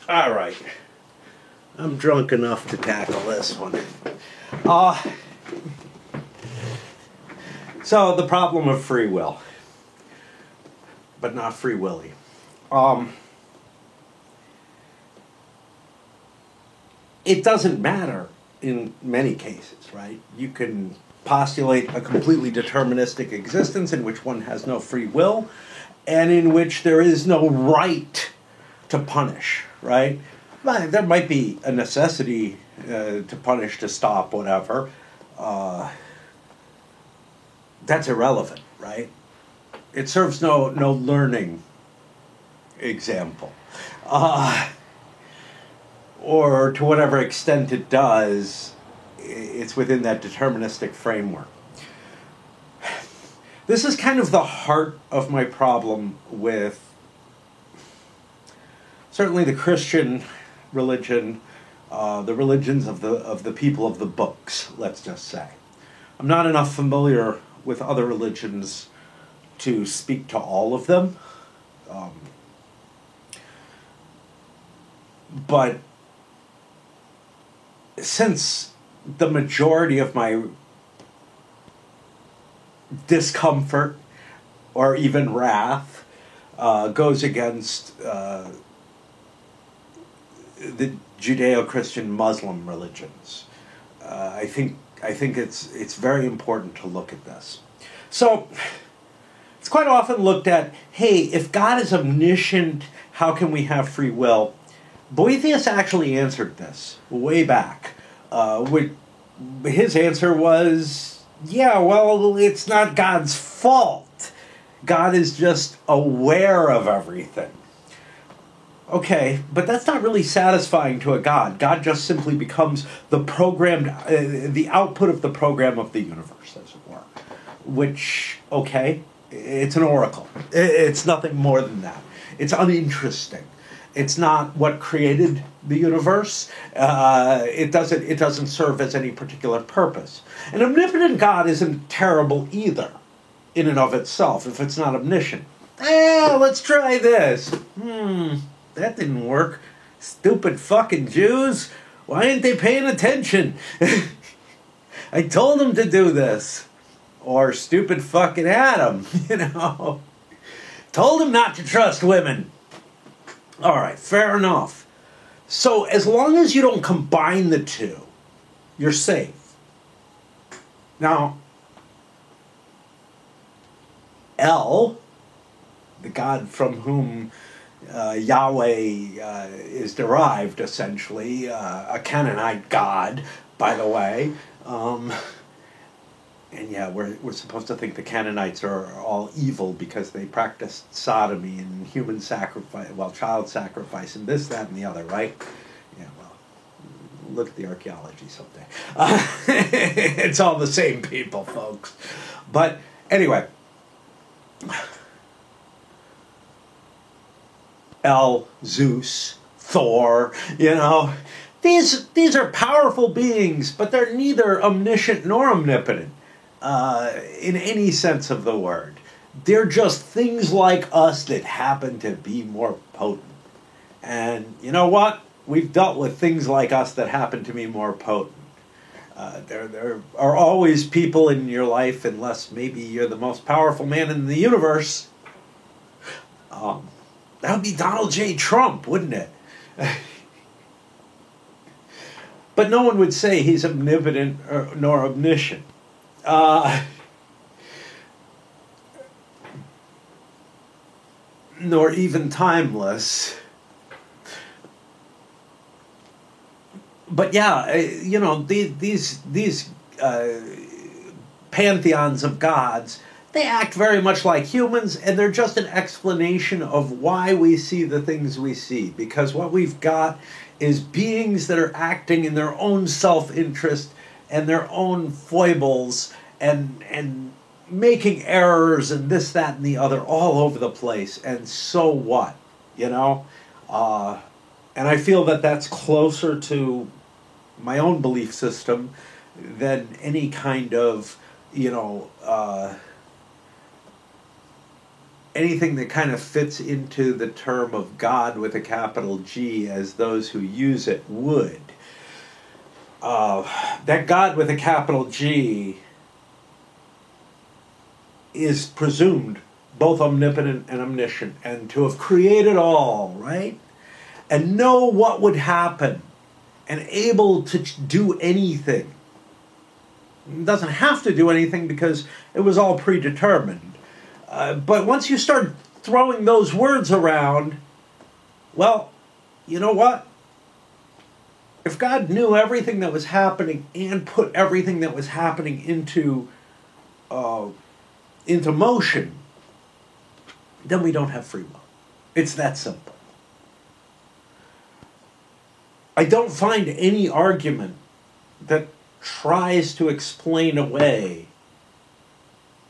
All right. I'm drunk enough to tackle this one. So the problem of free will, but not free willy. It doesn't matter in many cases, right? You can postulate a completely deterministic existence in which one has no free will and in which there is no right to punish, right? There might be a necessity to punish, to stop, whatever. That's irrelevant, right? It serves no learning example. Or to whatever extent it does, it's within that deterministic framework. This is kind of the heart of my problem with certainly the Christian religion, the religions of the people of the books, let's just say. I'm not enough familiar with other religions to speak to all of them. But since the majority of my discomfort or even wrath goes against the Judeo-Christian Muslim religions, I think it's very important to look at this. So it's quite often looked at, hey, if God is omniscient, how can we have free will? Boethius actually answered this way back. His answer was, yeah, well, it's not God's fault. God is just aware of everything. Okay, but that's not really satisfying to a God. God just simply becomes the output of the program of the universe, as it were. Which, okay, it's an oracle. It's nothing more than that. It's uninteresting. It's not what created the universe. It doesn't serve as any particular purpose. An omnipotent God isn't terrible either, in and of itself, if it's not omniscient. Let's try this. That didn't work. Stupid fucking Jews. Why ain't they paying attention? I told them to do this. Or stupid fucking Adam, Told him not to trust women. All right, fair enough. So as long as you don't combine the two, you're safe. Now, El, the God from whom Yahweh is derived, essentially, a Canaanite god, by the way. And yeah, we're supposed to think the Canaanites are all evil because they practiced sodomy and human sacrifice, child sacrifice, and this, that, and the other, right? Yeah, well, look at the archaeology someday. It's all the same people, folks. But anyway, El, Zeus, Thor, these are powerful beings, but they're neither omniscient nor omnipotent. In any sense of the word. They're just things like us that happen to be more potent. And you know what? We've dealt with things like us that happen to be more potent. There are always people in your life, unless maybe you're the most powerful man in the universe. That would be Donald J. Trump, wouldn't it? But no one would say he's omnipotent nor omniscient. Nor even timeless. But yeah, these pantheons of gods, they act very much like humans, and they're just an explanation of why we see the things we see. Because what we've got is beings that are acting in their own self-interest and their own foibles and making errors and this, that, and the other all over the place. And so what? And I feel that that's closer to my own belief system than any kind of, anything that kind of fits into the term of God with a capital G as those who use it would. That God with a capital G is presumed both omnipotent and omniscient, and to have created all, right? And know what would happen, and able to do anything. It doesn't have to do anything because it was all predetermined. But once you start throwing those words around, well, you know what? If God knew everything that was happening and put everything that was happening into motion, then we don't have free will. It's that simple. I don't find any argument that tries to explain away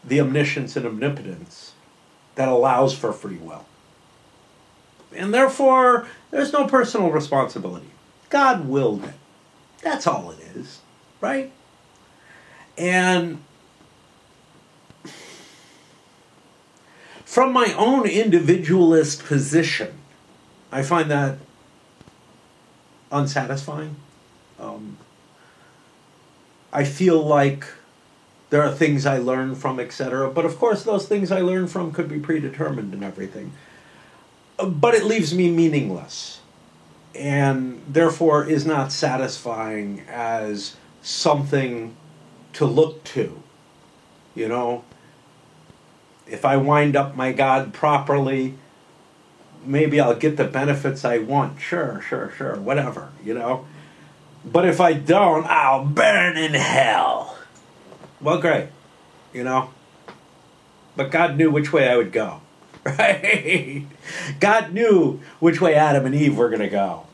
the omniscience and omnipotence that allows for free will. And therefore, there's no personal responsibility. God willed it. That's all it is, right? And from my own individualist position, I find that unsatisfying. I feel like there are things I learn from, etc. But of course, those things I learn from could be predetermined and everything. But it leaves me meaningless, and therefore is not satisfying as something to look to. You know, if I wind up my God properly, maybe I'll get the benefits I want. Sure, whatever, you know. But if I don't, I'll burn in hell. Well, great, you know. But God knew which way I would go, right? God knew which way Adam and Eve were going to go.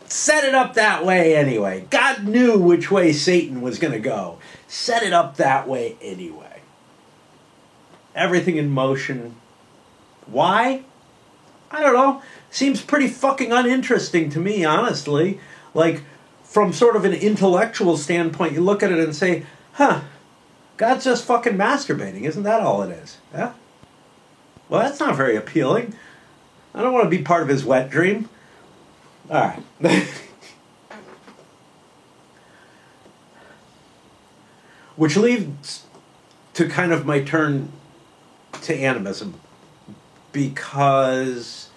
Set it up that way anyway. God knew which way Satan was going to go. Set it up that way anyway. Everything in motion. Why? I don't know. Seems pretty fucking uninteresting to me, honestly. Like, from sort of an intellectual standpoint, you look at it and say, God's just fucking masturbating. Isn't that all it is? Yeah? Well, that's not very appealing. I don't want to be part of his wet dream. All right. Which leads to kind of my turn to animism. Because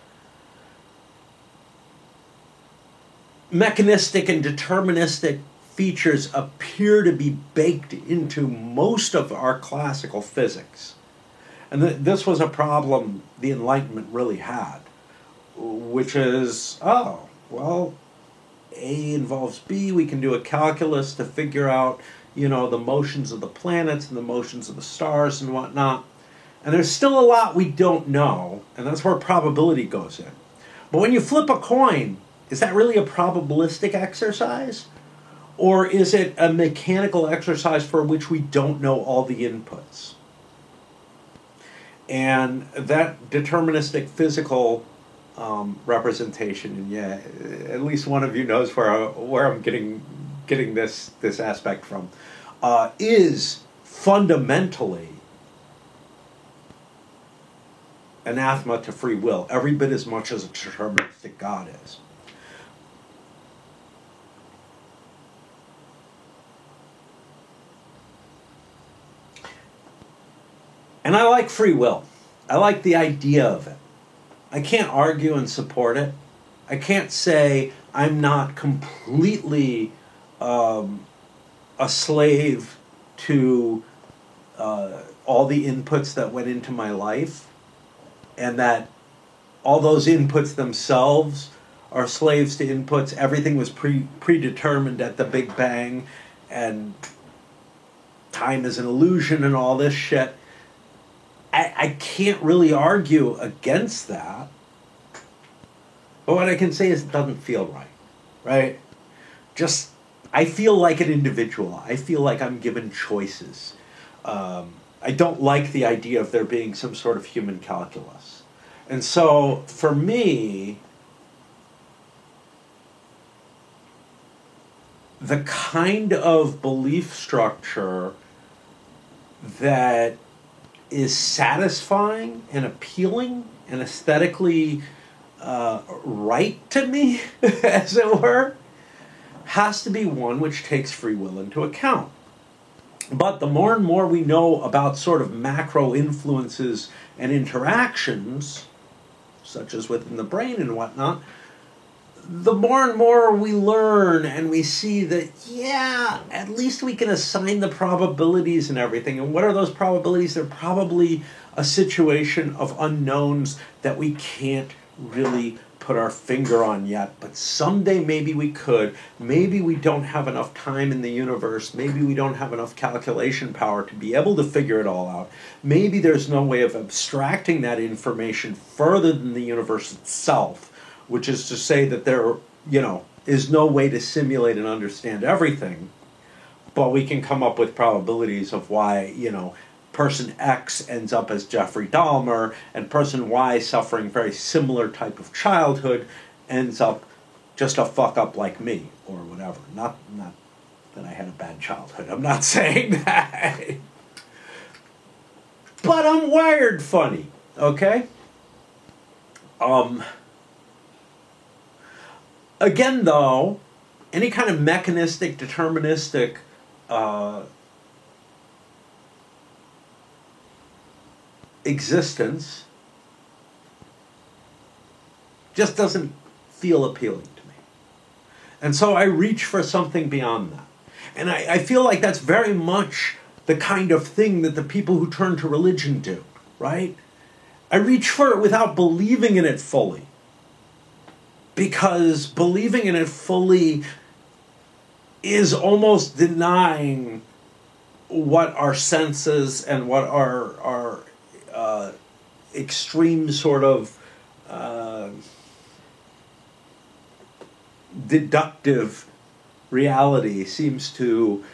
mechanistic and deterministic features appear to be baked into most of our classical physics. And this was a problem the Enlightenment really had, which is, A involves B, we can do a calculus to figure out, you know, the motions of the planets and the motions of the stars and whatnot. And there's still a lot we don't know, and that's where probability goes in. But when you flip a coin, is that really a probabilistic exercise? Or is it a mechanical exercise for which we don't know all the inputs? And that deterministic physical representation, and yeah, at least one of you knows where I'm getting this aspect from, is fundamentally anathema to free will, every bit as much as a deterministic God is. And I like free will. I like the idea of it. I can't argue and support it. I can't say I'm not completely a slave to all the inputs that went into my life, and that all those inputs themselves are slaves to inputs. Everything was predetermined at the Big Bang, and time is an illusion and all this shit. I can't really argue against that. But what I can say is it doesn't feel right. Right? Just, I feel like an individual. I feel like I'm given choices. I don't like the idea of there being some sort of human calculus. And so, for me, the kind of belief structure that is satisfying and appealing and aesthetically right to me, as it were, has to be one which takes free will into account. But the more and more we know about sort of macro influences and interactions, such as within the brain and whatnot, the more and more we learn and we see that, yeah, at least we can assign the probabilities and everything. And what are those probabilities? They're probably a situation of unknowns that we can't really put our finger on yet, but someday maybe we could. Maybe we don't have enough time in the universe. Maybe we don't have enough calculation power to be able to figure it all out. Maybe there's no way of abstracting that information further than the universe itself, which is to say that there, is no way to simulate and understand everything, but we can come up with probabilities of why, person X ends up as Jeffrey Dahmer, and person Y, suffering very similar type of childhood, ends up just a fuck up like me, or whatever. Not that I had a bad childhood. I'm not saying that. But I'm wired funny, okay? Again, though, any kind of mechanistic, deterministic existence just doesn't feel appealing to me. And so I reach for something beyond that. And I feel like that's very much the kind of thing that the people who turn to religion do, right? I reach for it without believing in it fully. Because believing in it fully is almost denying what our senses and what our extreme sort of deductive reality seems to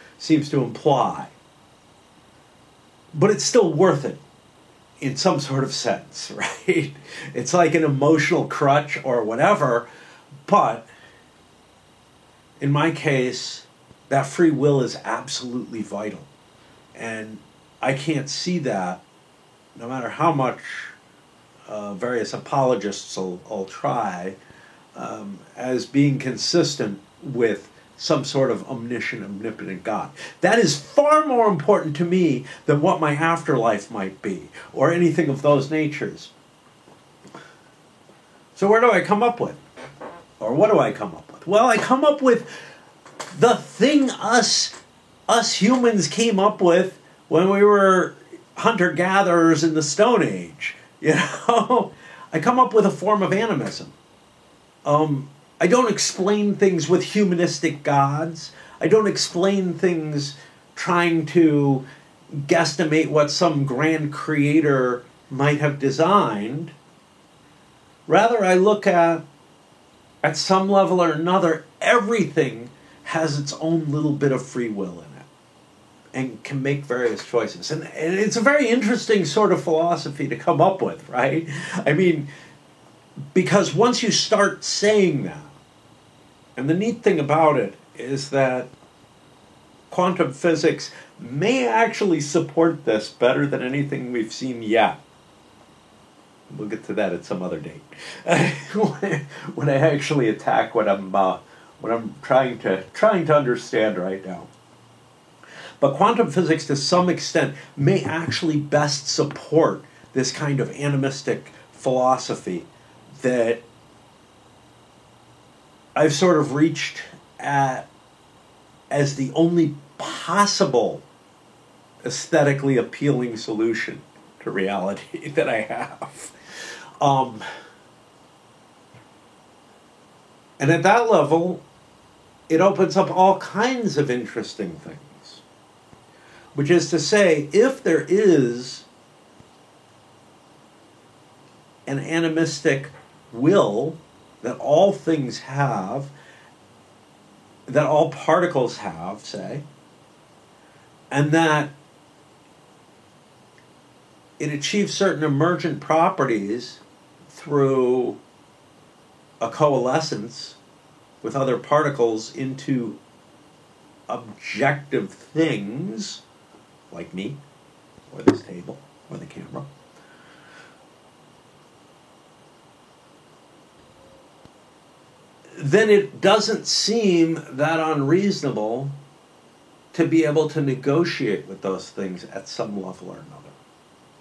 imply. But it's still worth it in some sort of sense, right? It's like an emotional crutch or whatever, but in my case, that free will is absolutely vital. And I can't see that, no matter how much various apologists will try, as being consistent with some sort of omniscient, omnipotent God. That is far more important to me than what my afterlife might be, or anything of those natures. So where do I come up with? Or what do I come up with? Well, I come up with the thing us humans came up with when we were hunter-gatherers in the Stone Age. I come up with a form of animism. I don't explain things with humanistic gods. I don't explain things trying to guesstimate what some grand creator might have designed. Rather, I look at some level or another, everything has its own little bit of free will in it and can make various choices. And it's a very interesting sort of philosophy to come up with, right? I mean, because once you start saying that, and the neat thing about it is that quantum physics may actually support this better than anything we've seen yet. We'll get to that at some other date. When I actually attack what I'm trying to understand right now. But quantum physics, to some extent, may actually best support this kind of animistic philosophy that I've sort of reached at as the only possible aesthetically appealing solution to reality that I have. And at that level, it opens up all kinds of interesting things. Which is to say, if there is an animistic will that all things have, that all particles have, say, and that it achieves certain emergent properties through a coalescence with other particles into objective things, like me, or this table, or the camera, then it doesn't seem that unreasonable to be able to negotiate with those things at some level or another.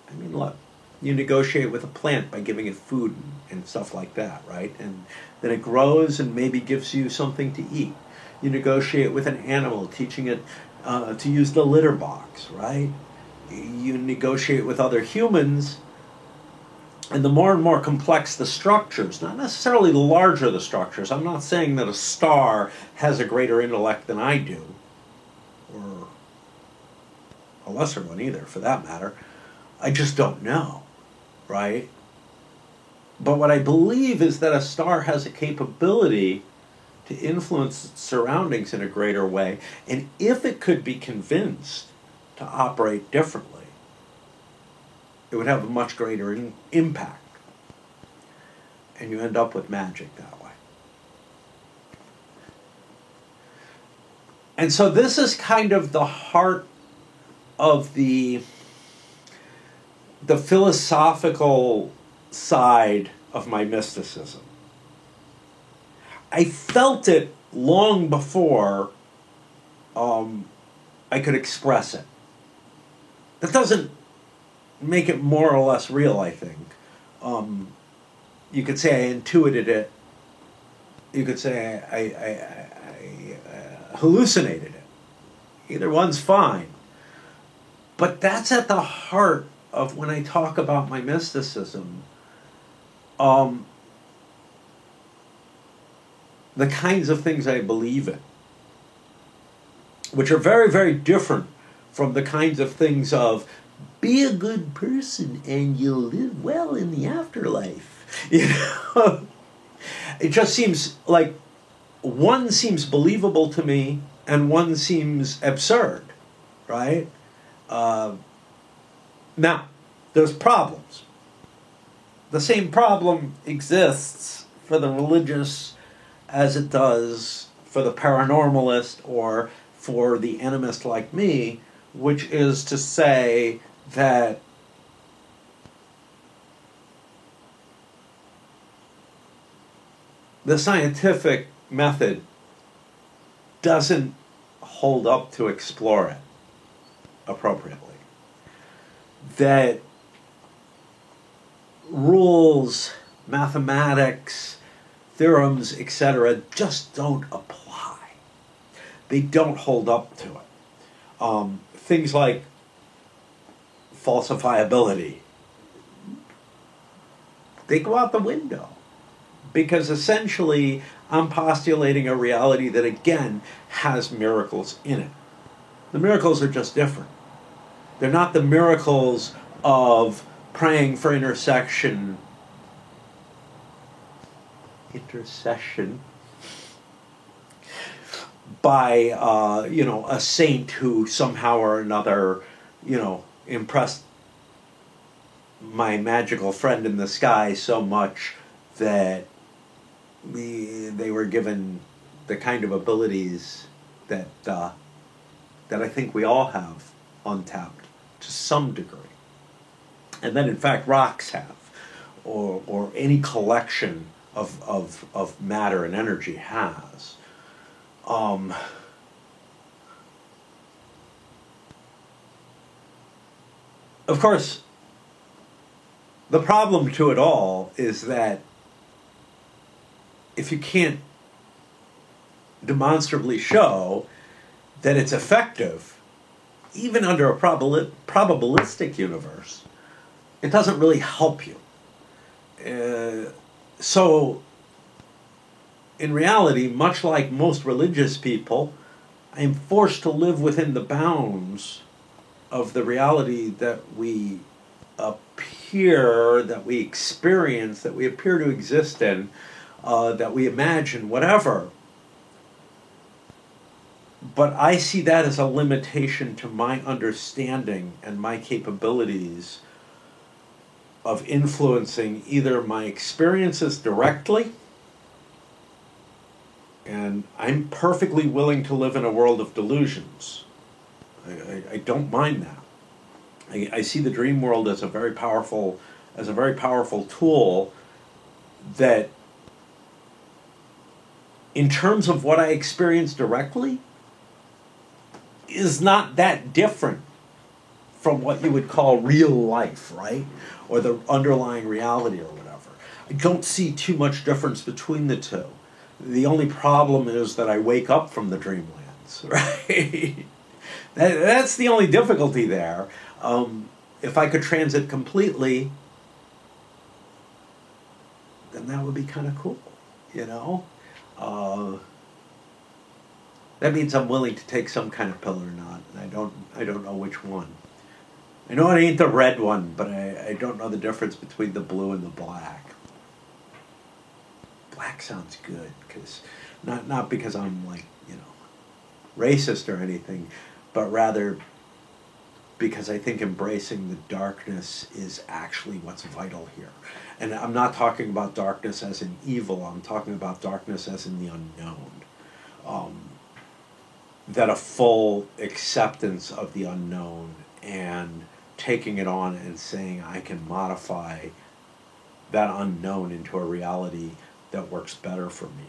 I mean, look, you negotiate with a plant by giving it food and stuff like that, right? And then it grows and maybe gives you something to eat. You negotiate with an animal, teaching it to use the litter box, right? You negotiate with other humans, and the more and more complex the structures, not necessarily the larger the structures. I'm not saying that a star has a greater intellect than I do, or a lesser one either, for that matter. I just don't know, right? But what I believe is that a star has a capability to influence its surroundings in a greater way, and if it could be convinced to operate differently, it would have a much greater impact, and you end up with magic that way. And so this is kind of the heart of the philosophical side of my mysticism. I felt it long before I could express it. That doesn't make it more or less real, I think. You could say I intuited it. You could say I hallucinated it. Either one's fine. But that's at the heart of when I talk about my mysticism. The kinds of things I believe in, which are very, very different from the kinds of things of be a good person and you'll live well in the afterlife. You know, it just seems like one seems believable to me and one seems absurd, right? Now, there's problems. The same problem exists for the religious as it does for the paranormalist or for the animist like me, which is to say that the scientific method doesn't hold up to explore it appropriately. That rules, mathematics, theorems, etc., just don't apply. They don't hold up to it. Things like falsifiability, they go out the window. Because essentially, I'm postulating a reality that, again, has miracles in it. The miracles are just different. They're not the miracles of praying for intercession by a saint who somehow or another impressed my magical friend in the sky so much that they were given the kind of abilities that I think we all have untapped to some degree, and that in fact rocks have, or any collection of matter and energy has. Of course, the problem to it all is that if you can't demonstrably show that it's effective, even under a probabilistic universe, it doesn't really help you. So, in reality, much like most religious people, I am forced to live within the bounds of the reality that we appear, that we experience, that we appear to exist in, that we imagine, whatever. But I see that as a limitation to my understanding and my capabilities of influencing either my experiences directly, and I'm perfectly willing to live in a world of delusions. I don't mind that. I see the dream world as a very powerful tool that, in terms of what I experience directly, is not that different from what you would call real life, right? Or the underlying reality or whatever. I don't see too much difference between the two. The only problem is that I wake up from the dreamlands, right? That's the only difficulty there. If I could transit completely, then that would be kind of cool, you know? That means I'm willing to take some kind of pill or not, and I don't know which one. I know it ain't the red one, but I don't know the difference between the blue and the black. Black sounds good, because not because I'm like, you know, racist or anything, but rather because I think embracing the darkness is actually what's vital here. And I'm not talking about darkness as in evil, I'm talking about darkness as in the unknown. That a full acceptance of the unknown and taking it on and saying I can modify that unknown into a reality that works better for me,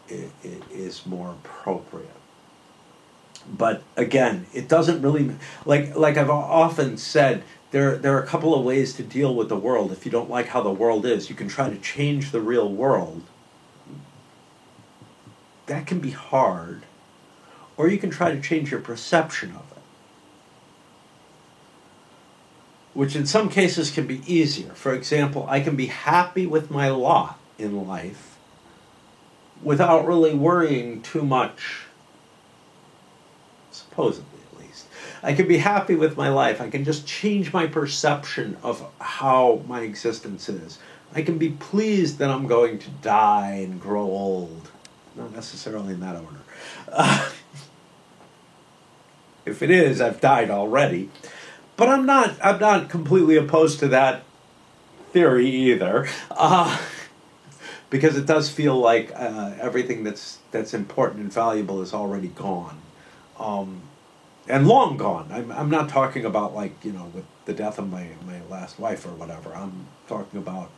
it is more appropriate. But again, it doesn't really, like I've often said, there are a couple of ways to deal with the world. If you don't like how the world is, you can try to change the real world. That can be hard. Or you can try to change your perception of it, which in some cases can be easier. For example, I can be happy with my lot in life without really worrying too much, supposedly at least. I can be happy with my life. I can just change my perception of how my existence is. I can be pleased that I'm going to die and grow old. Not necessarily in that order. If it is, I've died already. But I'm not completely opposed to that theory either, because it does feel like everything that's important and valuable is already gone, and long gone. I'm not talking about, like, you know, with the death of my last wife or whatever. I'm talking about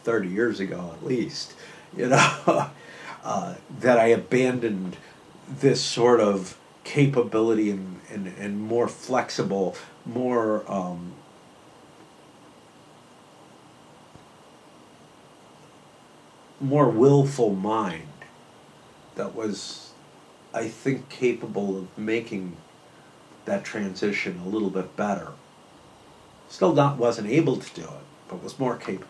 30 years ago at least, you know. That I abandoned this sort of capability and more flexible, more willful mind that was, I think, capable of making that transition a little bit better. Still wasn't able to do it, but was more capable.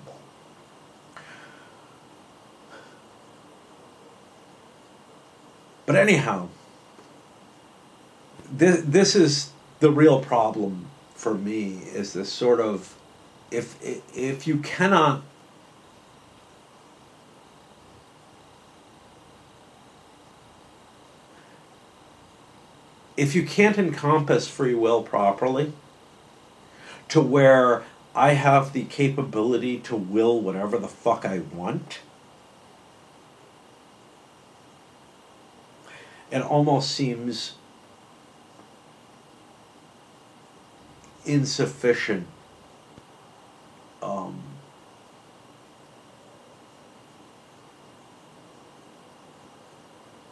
But anyhow, this is the real problem for me, is this sort of, if you cannot if you can't encompass free will properly to where I have the capability to will whatever the fuck I want, it almost seems insufficient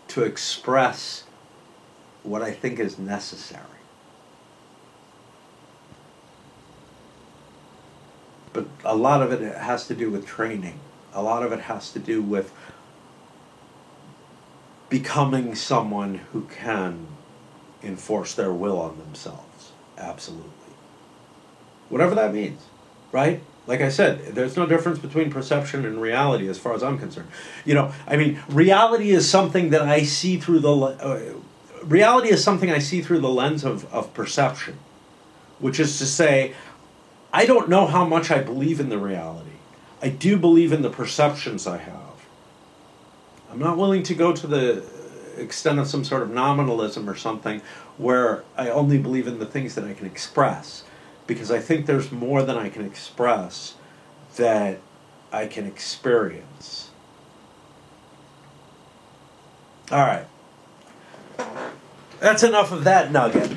to express what I think is necessary. But a lot of it has to do with training. A lot of it has to do with becoming someone who can enforce their will on themselves. Absolutely. Whatever that means, right? Like I said, there's no difference between perception and reality as far as I'm concerned. You know, I mean, reality is something that I see through the lens of perception, which is to say, I don't know how much I believe in the reality. I do believe in the perceptions I have. I'm not willing to go to the extent of some sort of nominalism or something where I only believe in the things that I can express, because I think there's more than I can express that I can experience. All right. that's enough of that nugget.